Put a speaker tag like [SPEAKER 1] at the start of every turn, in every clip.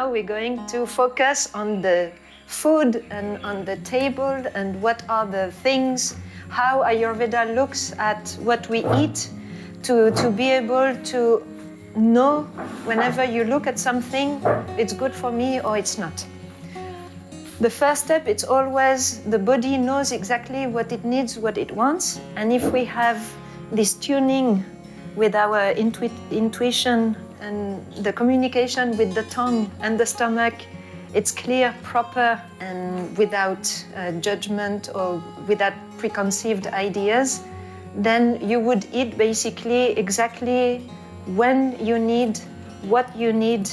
[SPEAKER 1] now we're going to focus on the food and on the table and what are the things, how Ayurveda looks at what we eat to be able to know whenever you look at something, it's good for me or it's not. The first step, it's always the body knows exactly what it needs, what it wants. And if we have this tuning with our intuition and the communication with the tongue and the stomach, it's clear, proper, and without judgment or without preconceived ideas, then you would eat basically exactly when you need, what you need,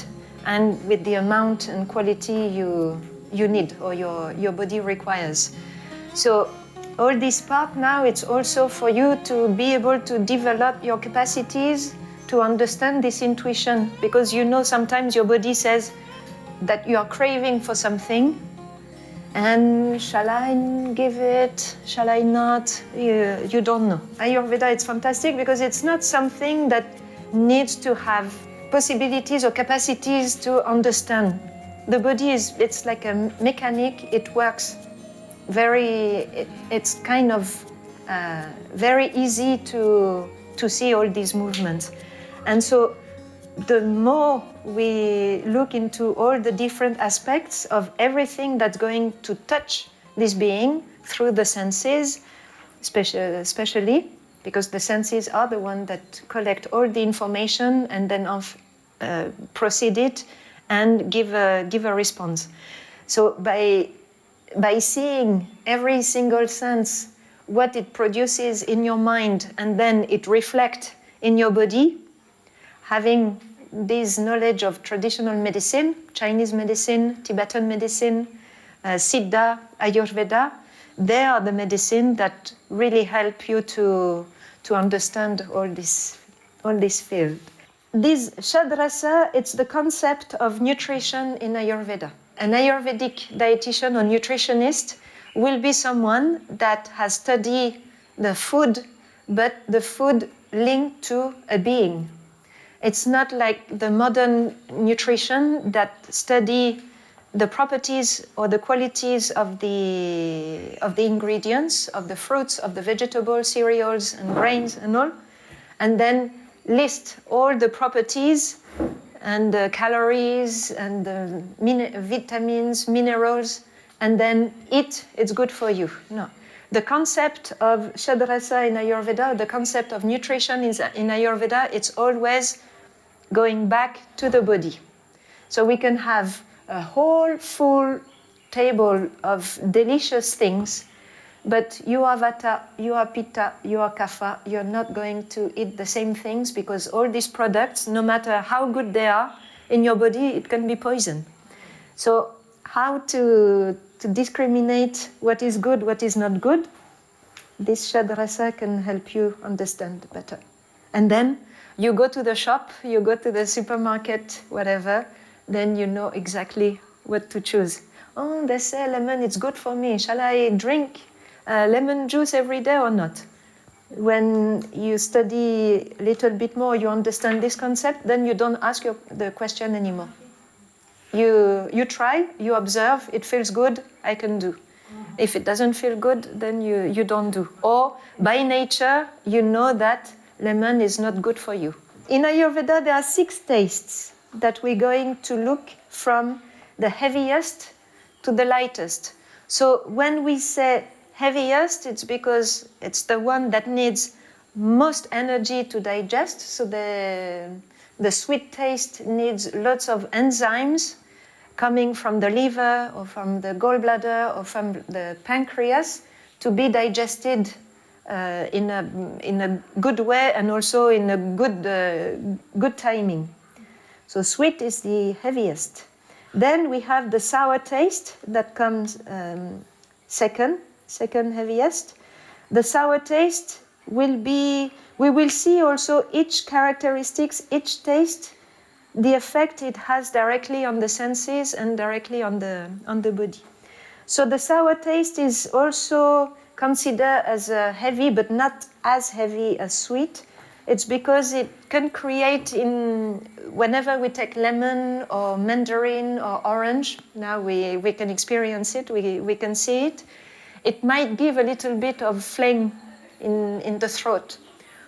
[SPEAKER 1] and with the amount and quality you need or your body requires. So all this part now, it's also for you to be able to develop your capacities to understand this intuition, because you know sometimes your body says that you are craving for something, and shall I give it, shall I not? You don't know. Ayurveda, it's fantastic because it's not something that needs to have possibilities or capacities to understand. The body it's like a mechanic, it works it's kind of very easy to see all these movements. And so the more we look into all the different aspects of everything that's going to touch this being through the senses, especially because the senses are the ones that collect all the information and then proceed it and give a response. So by seeing every single sense, what it produces in your mind, and then it reflects in your body, having this knowledge of traditional medicine, Chinese medicine, Tibetan medicine, Siddha, Ayurveda, they are the medicine that really help you to understand all this field. This Shad Rasa, it's the concept of nutrition in Ayurveda. An Ayurvedic dietitian or nutritionist will be someone that has studied the food, but the food linked to a being. It's not like the modern nutrition that study the properties or the qualities of the ingredients, of the fruits, of the vegetables, cereals, and grains and all, and then list all the properties and the calories and the vitamins, minerals, and then eat, it's good for you. No. The concept of Shad Rasa in Ayurveda, the concept of nutrition in Ayurveda, it's always going back to the body. So we can have a whole full table of delicious things, but you are Vata, you are Pitta, you are Kapha, you're not going to eat the same things, because all these products, no matter how good they are, in your body, it can be poison. So how to discriminate what is good, what is not good, this Shad Rasa can help you understand better. And then you go to the shop, you go to the supermarket, whatever, then you know exactly what to choose. Oh, they say lemon, it's good for me. Shall I drink lemon juice every day or not? When you study a little bit more, you understand this concept, then you don't ask the question anymore. You try, you observe, it feels good, I can do. If it doesn't feel good, then you don't do. Or by nature, you know that lemon is not good for you. In Ayurveda, there are 6 tastes that we're going to look from the heaviest to the lightest. So when we say heaviest, it's because it's the one that needs most energy to digest. So the sweet taste needs lots of enzymes coming from the liver or from the gallbladder or from the pancreas to be digested in a good way and also in a good timing. So sweet is the heaviest. Then we have the sour taste that comes second heaviest. The sour taste will be, we will see also each characteristics, each taste, the effect it has directly on the senses and directly on the body. So the sour taste is also considered as heavy, but not as heavy as sweet, It's because it can create whenever we take lemon or mandarin or orange, now we can experience it, we can see it. It might give a little bit of phlegm in the throat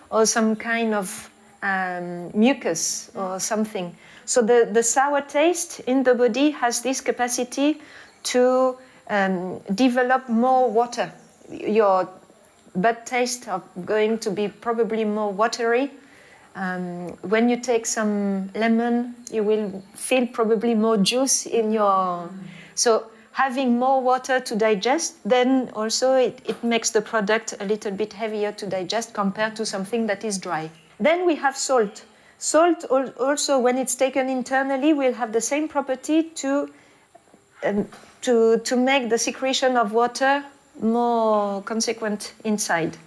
[SPEAKER 1] or some kind of mucus or something. So the sour taste in the body has this capacity to develop more water. Your bad taste are going to be probably more watery. When you take some lemon, you will feel probably more juice in your... So having more water to digest, then also it makes the product a little bit heavier to digest compared to something that is dry. Then we have salt. Salt also, when it's taken internally, will have the same property to make the secretion of water more consequent inside.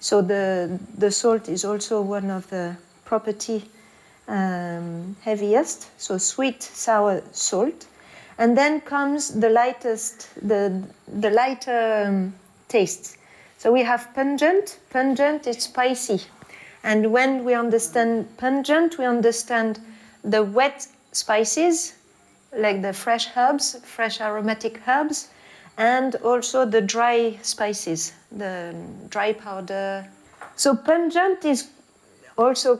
[SPEAKER 1] So the salt is also one of the property heaviest. So sweet, sour, salt. And then comes the lightest, the lighter taste. So we have pungent. Pungent is spicy. And when we understand pungent, we understand the wet spices, like the fresh herbs, fresh aromatic herbs, and also the dry spices, the dry powder. So pungent is also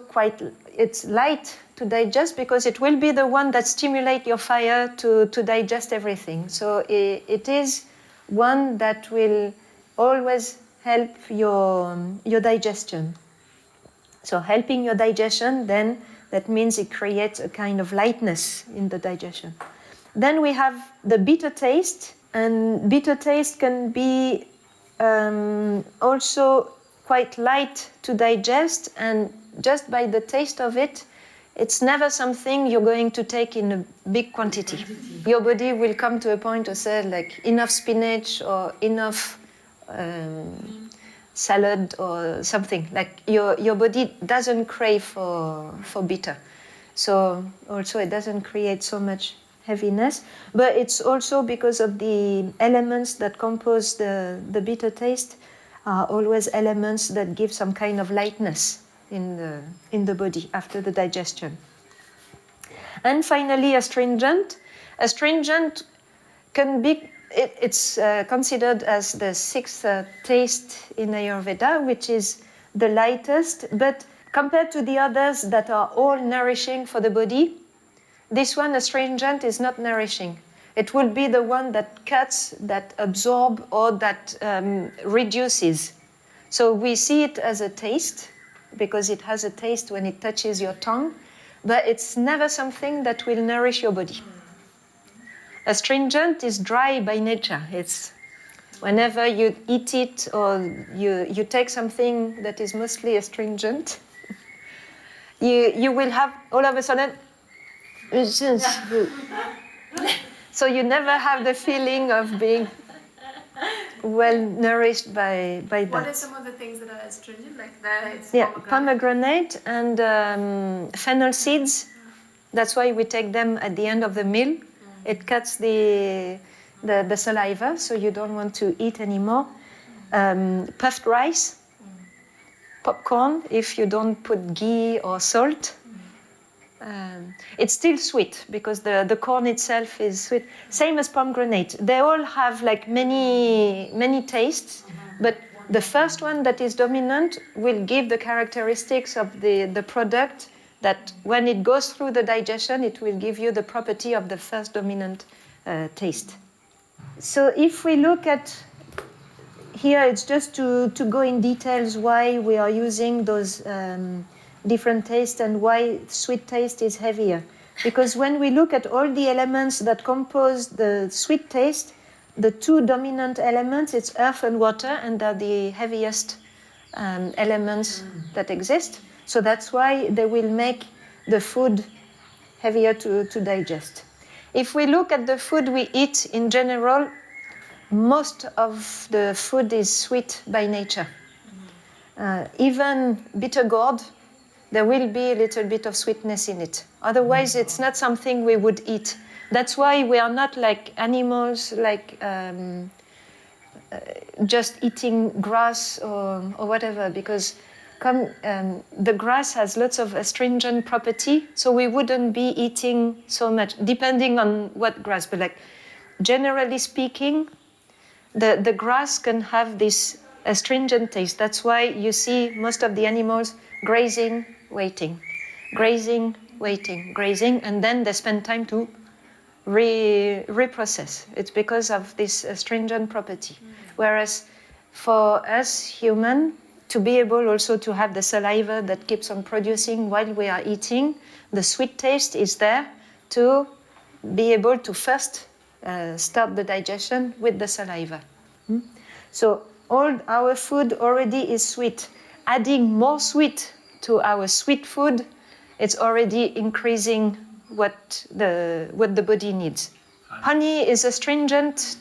[SPEAKER 1] it's light to digest because it will be the one that stimulates your fire to digest everything. So it is one that will always help your digestion. So helping your digestion, then that means it creates a kind of lightness in the digestion. Then we have the bitter taste, and bitter taste can be also quite light to digest, and just by the taste of it, it's never something you're going to take in a big quantity. Your body will come to a point to say like enough spinach or enough salad or something. Like your body doesn't crave for bitter. So also it doesn't create so much heaviness, but it's also because of the elements that compose the bitter taste are always elements that give some kind of lightness in the body after the digestion. And finally, astringent. Astringent can be, it's considered as the sixth taste in Ayurveda, which is the lightest, but compared to the others that are all nourishing for the body, this one, astringent, is not nourishing. It will be the one that cuts, that absorbs, or that reduces. So we see it as a taste, because it has a taste when it touches your tongue, but it's never something that will nourish your body. Astringent is dry by nature. It's whenever you eat it or you take something that is mostly astringent, you will have all of a sudden. So you never have the feeling of being well nourished by that.
[SPEAKER 2] What are some of the things that are astringent? Like that?
[SPEAKER 1] Pomegranate and fennel seeds. That's why we take them at the end of the meal. It cuts the saliva, so you don't want to eat anymore. Puffed rice, popcorn, if you don't put ghee or salt. It's still sweet because the corn itself is sweet. Same as pomegranate. They all have like many tastes, but the first one that is dominant will give the characteristics of the product that when it goes through the digestion, it will give you the property of the first dominant taste. So if we look at here, it's just to go in details why we are using those different tastes and why sweet taste is heavier. Because when we look at all the elements that compose the sweet taste, the two dominant elements, it's earth and water, and they're the heaviest elements that exist. So that's why they will make the food heavier to digest. If we look at the food we eat in general, most of the food is sweet by nature. Even bitter gourd, there will be a little bit of sweetness in it. Otherwise, it's not something we would eat. That's why we are not like animals, like just eating grass or whatever, because the grass has lots of astringent property, so we wouldn't be eating so much, depending on what grass. But like generally speaking, the grass can have this astringent taste. That's why you see most of the animals grazing, waiting, grazing, waiting, grazing, and then they spend time to reprocess. It's because of this astringent property. Whereas for us human, to be able also to have the saliva that keeps on producing while we are eating, the sweet taste is there to be able to first start the digestion with the saliva. So all our food already is sweet. Adding more sweet to our sweet food, it's already increasing what the body needs. Honey is astringent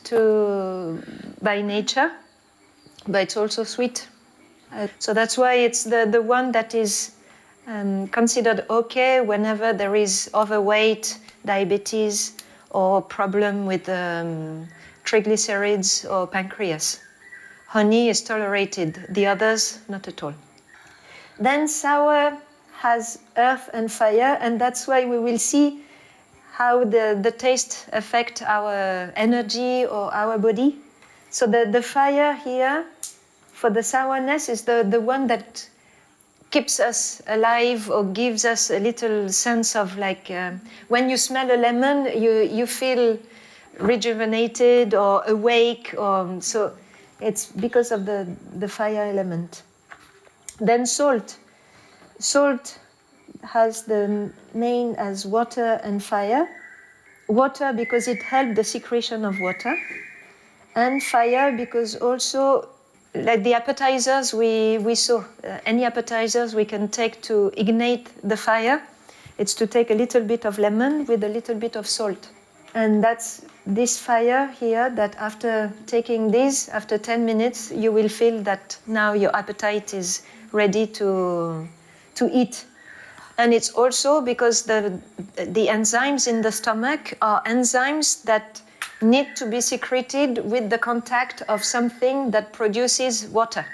[SPEAKER 1] by nature, but it's also sweet. So that's why it's the one that is considered okay whenever there is overweight, diabetes, or problem with triglycerides or pancreas. Honey is tolerated, the others not at all. Then sour has earth and fire, and that's why we will see how the taste affect our energy or our body. So the fire here for the sourness is the one that keeps us alive or gives us a little sense of like when you smell a lemon, you feel rejuvenated or awake, or so it's because of the fire element. Then salt. Salt has the main as water and fire. Water because it helps the secretion of water, and fire because also like the appetizers we saw, any appetizers we can take to ignite the fire, it's to take a little bit of lemon with a little bit of salt. And that's this fire here that after taking this, after 10 minutes, you will feel that now your appetite is ready to eat. And it's also because the enzymes in the stomach are enzymes that need to be secreted with the contact of something that produces water.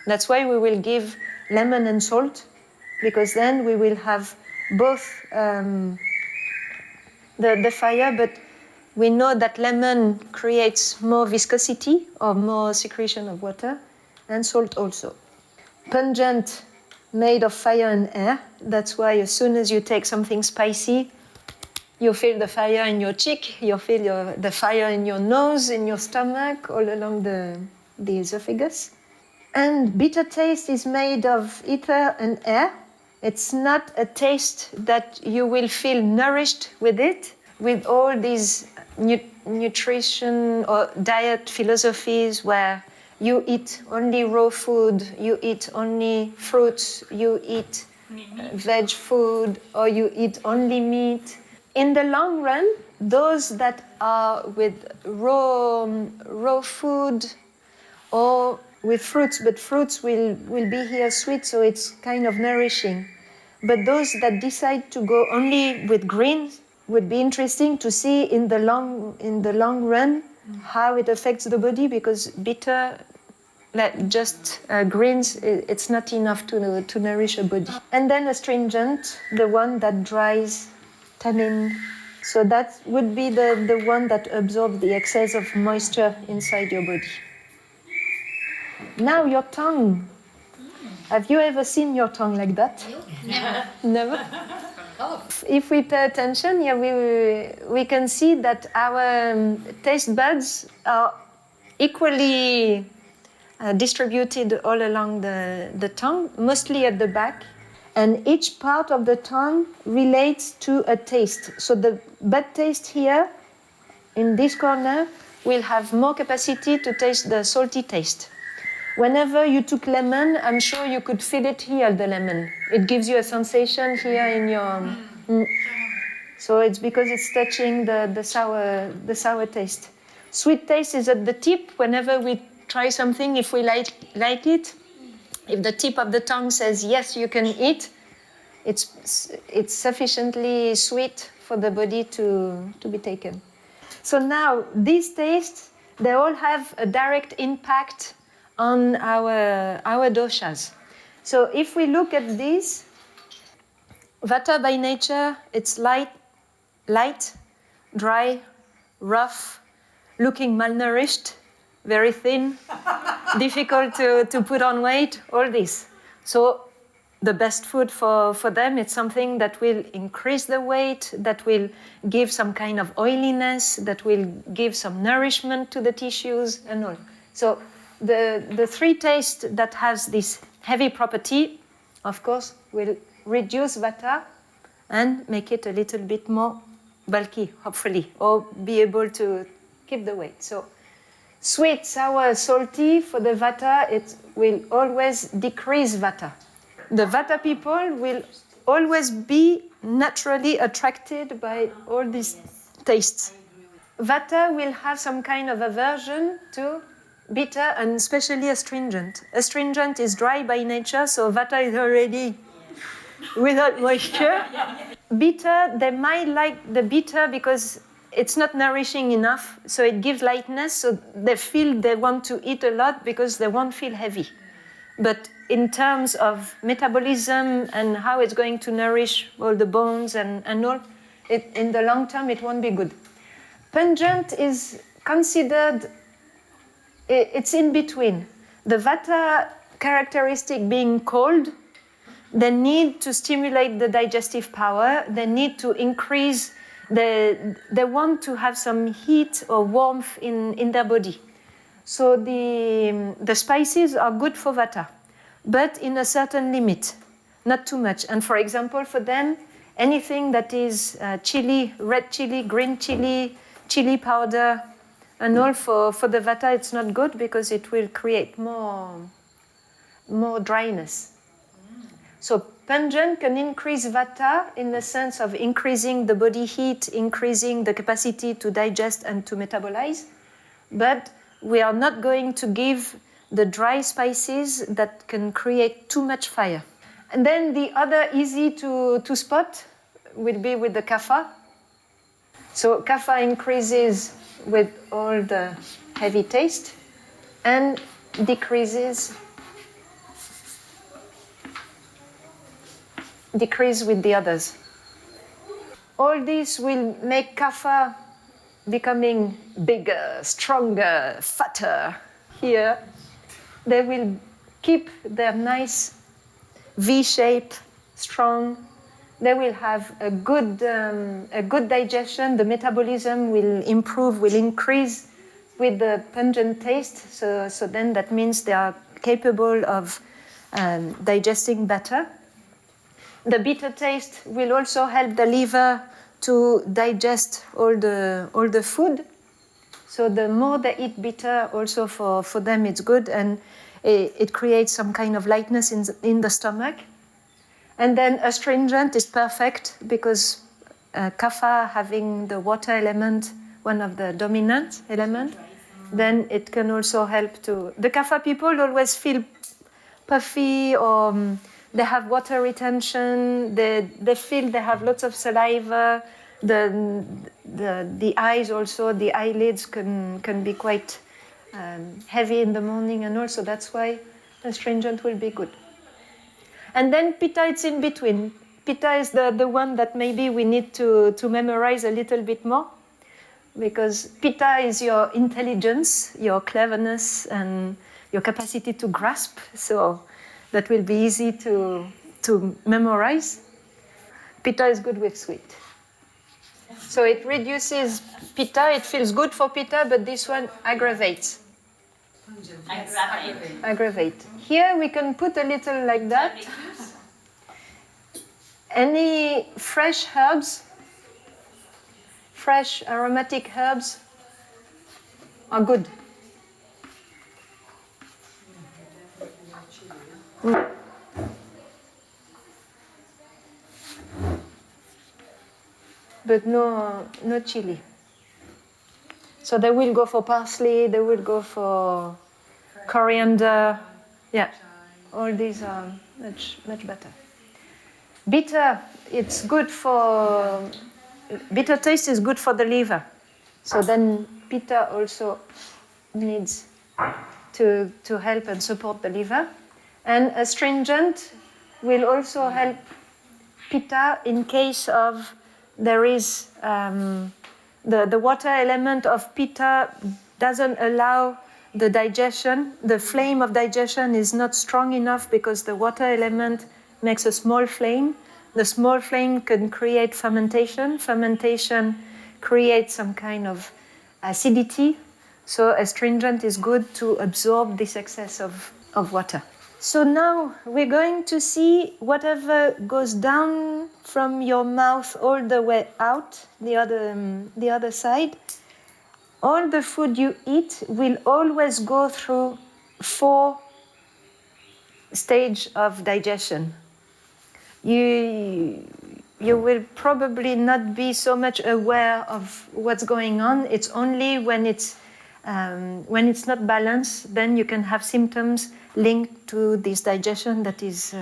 [SPEAKER 1] That's why we will give lemon and salt, because then we will have both the fire, but we know that lemon creates more viscosity or more secretion of water, and salt also. Pungent, made of fire and air. That's why as soon as you take something spicy, you feel the fire in your cheek, you feel the fire in your nose, in your stomach, all along the esophagus. And bitter taste is made of ether and air. It's not a taste that you will feel nourished with it, with all these nutrition or diet philosophies where you eat only raw food, you eat only fruits, you eat veg food, or you eat only meat. In the long run, those that are with raw food or with fruits, but fruits will be here sweet, so it's kind of nourishing. But those that decide to go only with greens would be interesting to see in the long run how it affects the body, because bitter, like just greens, it's not enough to nourish a body. And then astringent, the one that dries tannin. So that would be the one that absorbs the excess of moisture inside your body. Now your tongue. Have you ever seen your tongue like that?
[SPEAKER 3] Never.
[SPEAKER 1] Never? If we pay attention, we can see that our taste buds are equally distributed all along the tongue, mostly at the back. And each part of the tongue relates to a taste. So the bad taste here, in this corner, will have more capacity to taste the salty taste. Whenever you took lemon, I'm sure you could feel it here, the lemon. It gives you a sensation here in your... So it's because it's touching the sour taste. Sweet taste is at the tip. Whenever we try something, if we like it, if the tip of the tongue says, yes, you can eat, it's sufficiently sweet for the body to be taken. So now, these tastes, they all have a direct impact on our doshas. So if we look at this, Vata by nature, it's light, dry, rough, looking malnourished, very thin, difficult to put on weight, all this. So the best food for them, it's something that will increase the weight, that will give some kind of oiliness, that will give some nourishment to the tissues and all. So the three tastes that has this heavy property, of course, will reduce Vata and make it a little bit more bulky, hopefully, or be able to keep the weight. So sweet, sour, salty, for the Vata, it will always decrease Vata. The Vata people will always be naturally attracted by all these tastes. Vata will have some kind of aversion to bitter and especially astringent. Astringent is dry by nature, so Vata is already without moisture. Bitter, they might like the bitter because it's not nourishing enough, so it gives lightness, so they feel they want to eat a lot because they won't feel heavy. But in terms of metabolism and how it's going to nourish all the bones and all, in the long term, it won't be good. Pungent is considered, it's in between. The Vata characteristic being cold, they need to stimulate the digestive power, they need to increase, they want to have some heat or warmth in their body. So the spices are good for Vata, but in a certain limit, not too much. And for example, for them, anything that is chili, red chili, green chili, chili powder, and all for the Vata, it's not good because it will create more dryness. So pungent can increase Vata in the sense of increasing the body heat, increasing the capacity to digest and to metabolize, but we are not going to give the dry spices that can create too much fire. And then the other easy to spot will be with the Kapha. So Kapha increases with all the heavy taste and decrease with the others. All this will make Kapha becoming bigger, stronger, fatter. Here, they will keep their nice V shape, strong. They will have a good digestion. The metabolism will improve, will increase with the pungent taste. So then that means they are capable of digesting better. The bitter taste will also help the liver to digest all the food. So the more they eat bitter, also for them it's good, and it creates some kind of lightness in the stomach. And then astringent is perfect because Kapha having the water element, one of the dominant elements, then it can also help to... The Kapha people always feel puffy or they have water retention, they feel they have lots of saliva, the eyes also, the eyelids can be quite heavy in the morning, and also that's why astringent will be good. And then Pitta, it's in between. Pitta is the one that maybe we need to memorize a little bit more, because Pitta is your intelligence, your cleverness, and your capacity to grasp. So that will be easy to memorize. Pitta is good with sweet. So it reduces Pitta, it feels good for Pitta, but this one aggravates. Aggravate. Here we can put a little like that. Any fresh herbs, fresh aromatic herbs are good. But no chili. So they will go for parsley, they will go for coriander. Yeah, all these are much better. Bitter, it's good for... Bitter taste is good for the liver. So then Pitta also needs to help and support the liver. And astringent will also help Pitta in case of there is the water element of Pitta doesn't allow the digestion. The flame of digestion is not strong enough because the water element makes a small flame. The small flame can create fermentation. Fermentation creates some kind of acidity. So astringent is good to absorb this excess of water. So now we're going to see whatever goes down from your mouth all the way out, the other side. All the food you eat will always go through 4 stages of digestion. You will probably not be so much aware of what's going on. It's only when it's not balanced, then you can have symptoms linked to this digestion that is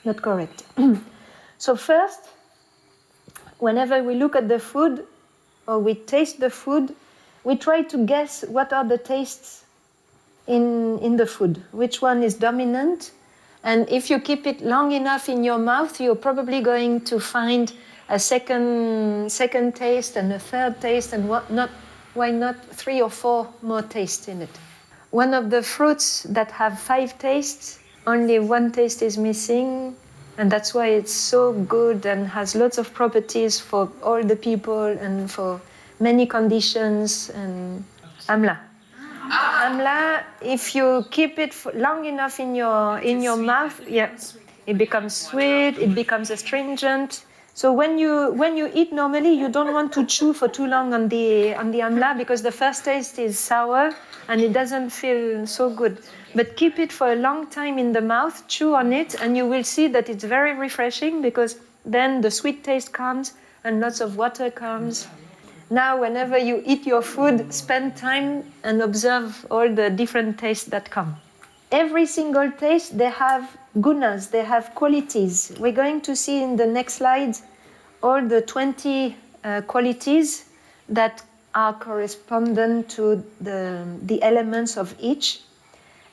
[SPEAKER 1] not correct. So first, whenever we look at the food or we taste the food, we try to guess what are the tastes in the food, which one is dominant. And if you keep it long enough in your mouth, you're probably going to find a second taste and a third taste, and why not 3 or 4 more tastes in it. One of the fruits that have 5 tastes, only 1 taste is missing, and that's why it's so good and has lots of properties for all the people and for many conditions. And amla. Amla, if you keep it long enough in your mouth, it becomes sweet, it becomes astringent. So when you eat normally, you don't want to chew for too long on the amla because the first taste is sour and it doesn't feel so good. But keep it for a long time in the mouth, chew on it, and you will see that it's very refreshing because then the sweet taste comes and lots of water comes. Now, whenever you eat your food, spend time and observe all the different tastes that come. Every single taste, they have gunas, they have qualities. We're going to see in the next slide all the 20 qualities that are correspondent to the elements of each,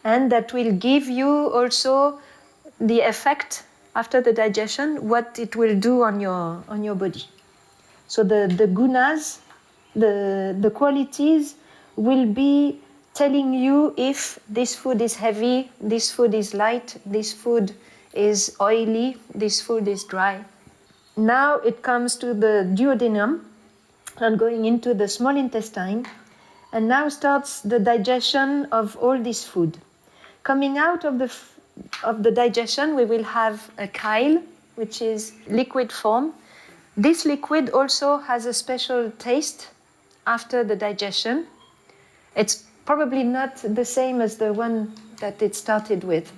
[SPEAKER 1] and that will give you also the effect after the digestion, what it will do on your body. So the gunas, the qualities will be telling you if this food is heavy, this food is light, this food is oily, this food is dry. Now it comes to the duodenum and going into the small intestine, and now starts the digestion of all this food. Coming out of the digestion, we will have a chyle, which is liquid form. This liquid also has a special taste after the digestion. It's probably not the same as the one that it started with.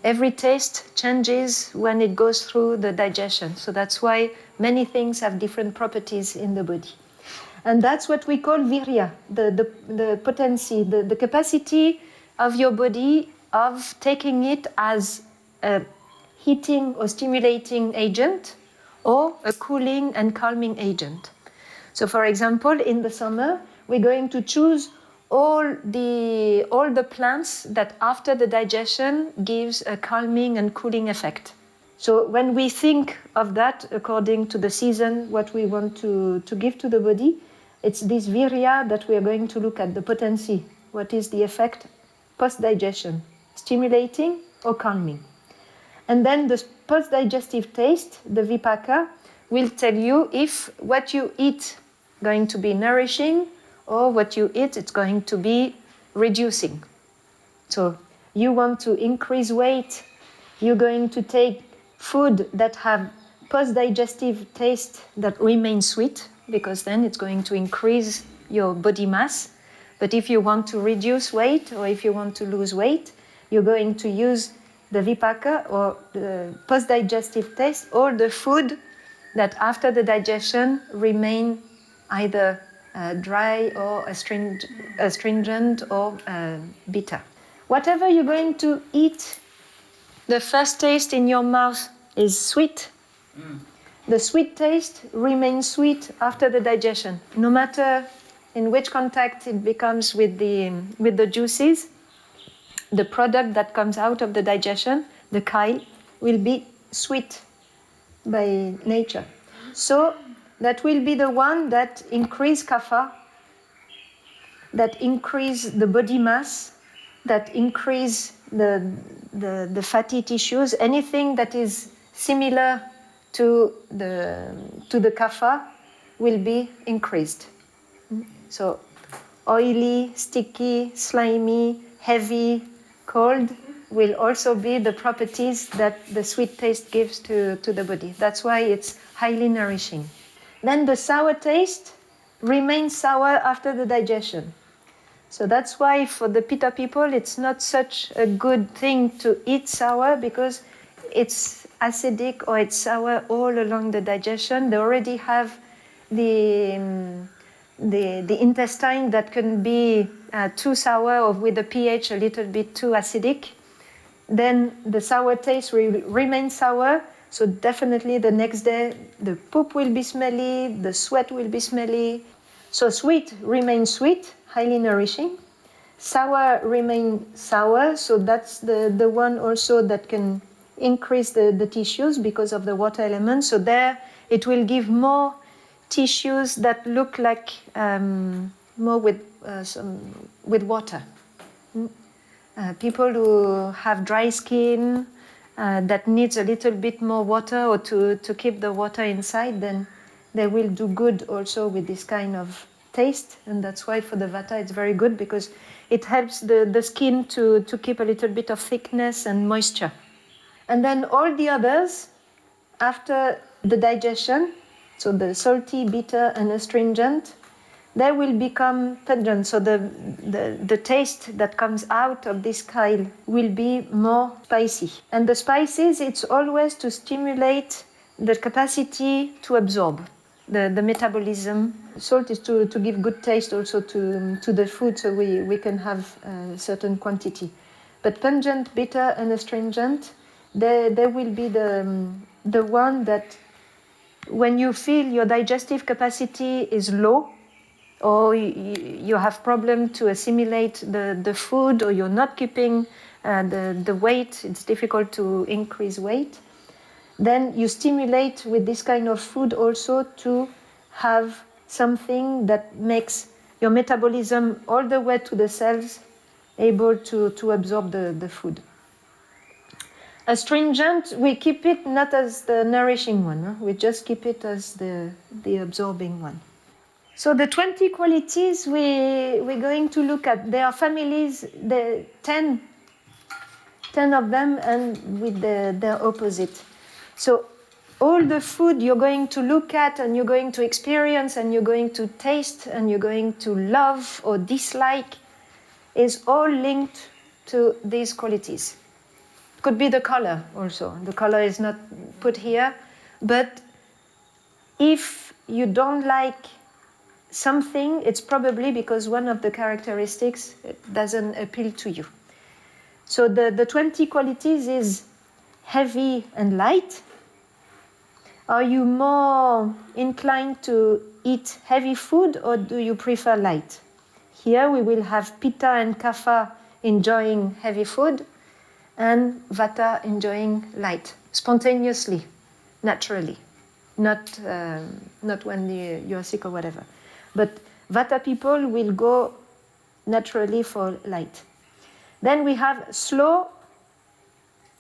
[SPEAKER 1] Every taste changes when it goes through the digestion. So that's why many things have different properties in the body. And that's what we call virya, the potency, the capacity of your body of taking it as a heating or stimulating agent or a cooling and calming agent. So for example, in the summer, we're going to choose all the plants that after the digestion gives a calming and cooling effect. So when we think of that according to the season, what we want to give to the body, it's this virya that we are going to look at, the potency. What is the effect post-digestion? Stimulating or calming? And then the post-digestive taste, the vipaka, will tell you if what you eat going to be nourishing or what you eat it's going to be reducing. So you want to increase weight, you're going to take food that have post-digestive taste that remain sweet, because then it's going to increase your body mass. But if you want to reduce weight or if you want to lose weight, you're going to use the vipaka or the post-digestive taste or the food that after the digestion remain either dry or astringent or bitter. Whatever you're going to eat, the first taste in your mouth is sweet. The sweet taste remains sweet after the digestion, no matter in which contact it becomes with the juices. the product that comes out of the digestion, the chyle, will be sweet by nature. So that will be the one that increase kapha, that increase the body mass, that increase the fatty tissues, anything that is similar to the kapha will be increased. So oily, sticky, slimy, heavy, cold will also be the properties that the sweet taste gives to the body. That's why it's highly nourishing. Then the sour taste remains sour after the digestion. So that's why for the Pitta people, it's not such a good thing to eat sour because it's acidic or it's sour all along the digestion. They already have the intestine that can be too sour or with the pH a little bit too acidic. Then the sour taste will remain sour. So definitely the next day, the poop will be smelly, the sweat will be smelly. So sweet remains sweet, highly nourishing. Sour remains sour, so that's the one also that can increase the tissues because of the water element. So there it will give more tissues that look like more with water. People who have dry skin, that needs a little bit more water or to keep the water inside, then they will do good also with this kind of taste. And that's why for the Vata it's very good because it helps the skin to keep a little bit of thickness and moisture. And then all the others, after the digestion, so the salty, bitter and astringent, they will become pungent. So the taste that comes out of this chyle will be more spicy. And the spices, it's always to stimulate the capacity to absorb the metabolism. Salt is to give good taste also to the food, so we can have a certain quantity. But pungent, bitter and astringent, they will be the one that when you feel your digestive capacity is low, or you have problem to assimilate the food, or you're not keeping the weight, it's difficult to increase weight, then you stimulate with this kind of food also to have something that makes your metabolism all the way to the cells able to absorb the food. Astringent, we keep it not as the nourishing one, huh? We just keep it as the absorbing one. So the 20 qualities we're going to look at, there are families, the 10 of them, and with their opposite. So all the food you're going to look at and you're going to experience and you're going to taste and you're going to love or dislike is all linked to these qualities. Could be the color also. The color is not put here, but if you don't like something, it's probably because one of the characteristics doesn't appeal to you. So the 20 qualities is heavy and light. Are you more inclined to eat heavy food or do you prefer light? Here we will have Pitta and Kapha enjoying heavy food and Vata enjoying light, spontaneously, naturally, not when you're sick or whatever. But Vata people will go naturally for light. Then we have slow,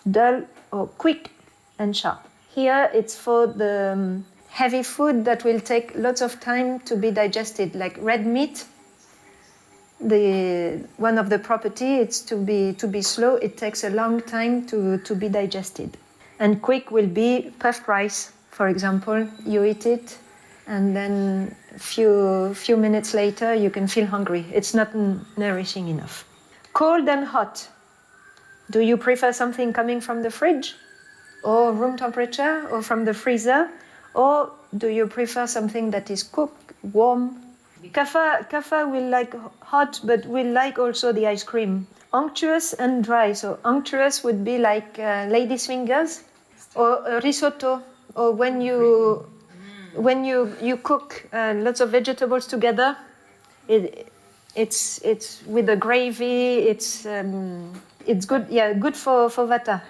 [SPEAKER 1] dull, or quick and sharp. Here it's for the heavy food that will take lots of time to be digested, like red meat. One of the property is to be slow. It takes a long time to be digested. And quick will be puffed rice, for example. You eat it, and then few minutes later you can feel hungry. It's not nourishing enough. Cold and hot. Do you prefer something coming from the fridge or room temperature or from the freezer, or do you prefer something that is cooked, warm? Kapha will like hot, but will like also the ice cream. Unctuous and dry. So unctuous would be like ladies' fingers or risotto, or when you cook lots of vegetables together. It's with the gravy. it's good, yeah, good for Vata.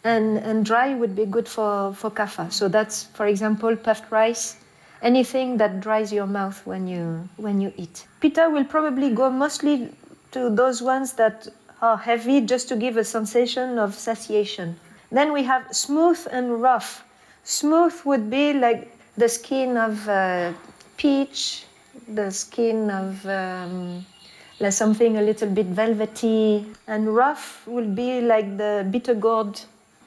[SPEAKER 1] And dry would be good for Kapha. So that's, for example, puffed rice, anything that dries your mouth when you eat. Pitta will probably go mostly to those ones that are heavy, just to give a sensation of satiation. Then we have smooth and rough. Smooth would be like the skin of peach, the skin of like something a little bit velvety, and rough will be like the bitter gourd.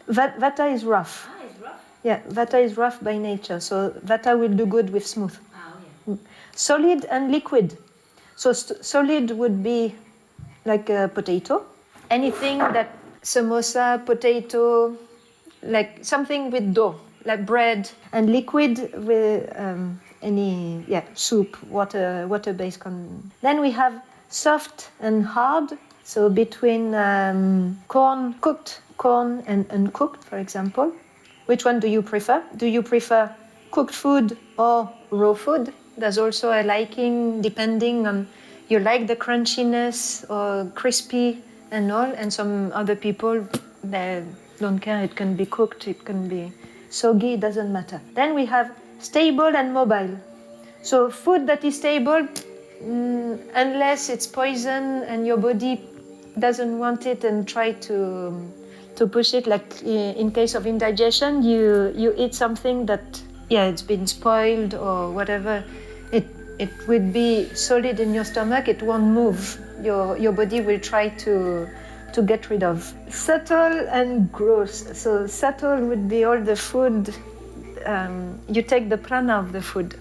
[SPEAKER 1] Vata is rough.
[SPEAKER 3] Ah, it's rough?
[SPEAKER 1] Yeah, Vata is rough by nature, so Vata will do good with smooth.
[SPEAKER 3] Ah, yeah.
[SPEAKER 1] Solid and liquid. So solid would be like a potato. Anything that samosa, potato, like something with dough, like bread. And liquid with any soup, water-based. Then we have soft and hard. So between cooked corn and uncooked, for example. Which one do you prefer? Do you prefer cooked food or raw food? There's also a liking depending on you like the crunchiness or crispy and all, and some other people, they don't care. It can be cooked, it can be soggy, it doesn't matter. Then we have stable and mobile. So food that is stable, unless it's poison and your body doesn't want it and try to push it, like in case of indigestion, you eat something that, it's been spoiled or whatever, it would be solid in your stomach, it won't move. Your body will try to get rid of. Subtle and gross. So subtle would be all the food, you take the prana of the food.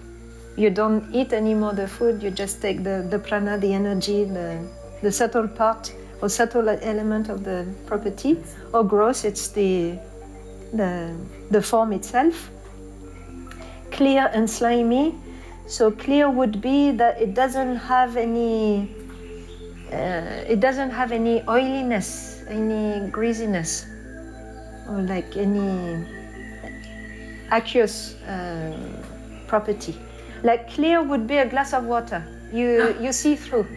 [SPEAKER 1] You don't eat anymore the food, you just take the prana, the energy, the subtle part or subtle element of the property. Or gross, it's the form itself. Clear and slimy. So clear would be that it doesn't have any oiliness, any greasiness, or like any aqueous property. Like clear would be a glass of water. You see through.